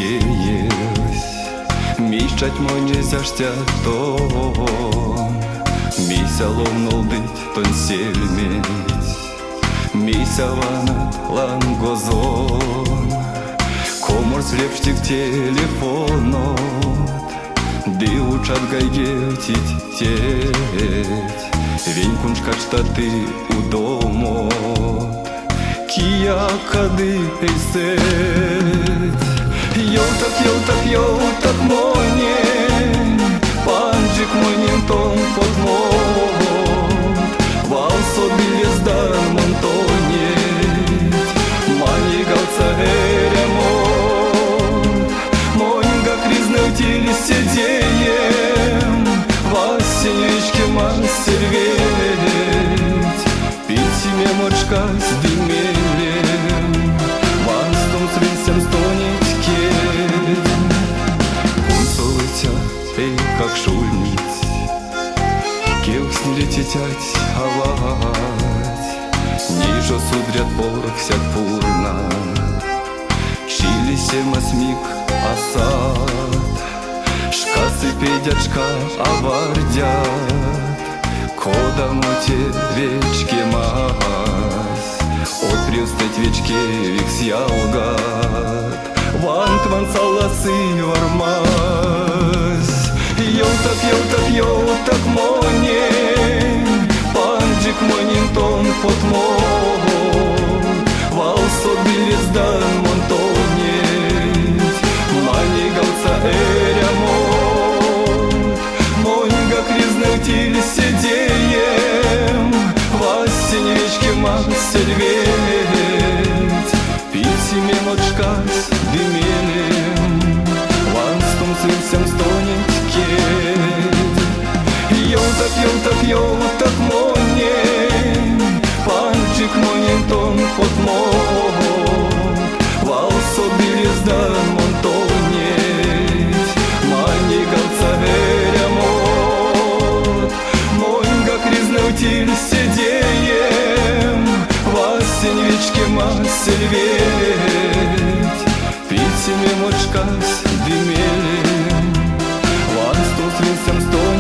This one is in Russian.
тієсь, міщать моє заштятом, міся ловнолдить тонсельмець, міся ванат лангозон, комор слепштик телефонот, дивучат гайгетить теть, вінькуншка штати удомот, кія кади ейсет. Йоутак моне, панджик монен тон подмот, вал собі лездан монтонет, манигался эремонт, моньга кризный утились сидеем, вас синички мансерветь, пить мемочка с дымелем, вас том с рисем стонет. Эй, как шульниц, кевкс не лететять, авать, ниже судрят порох сяк пурна, чили семасмик асад, шкасы педячка авардят, кода моте вечки маз, от приустать вечки викс ялгат, вант ван саласы вармаз. Йоутак моне, панджик монен тон подмот, вал собі лездан монтонет, манигался эремонт, моньга кризный утиль сидеем, вас синевички мансельветь, пить мемочка с дымелем, ванстом с рисем стонет. Йоутак моне, панджик монен тон подмот, вал собі лездан монтонет, манигался эремонт, моньга кризный утиль сидеем, вас синевички мансельветь, пить мемочка с дымелем, ванстом с рисем стонет.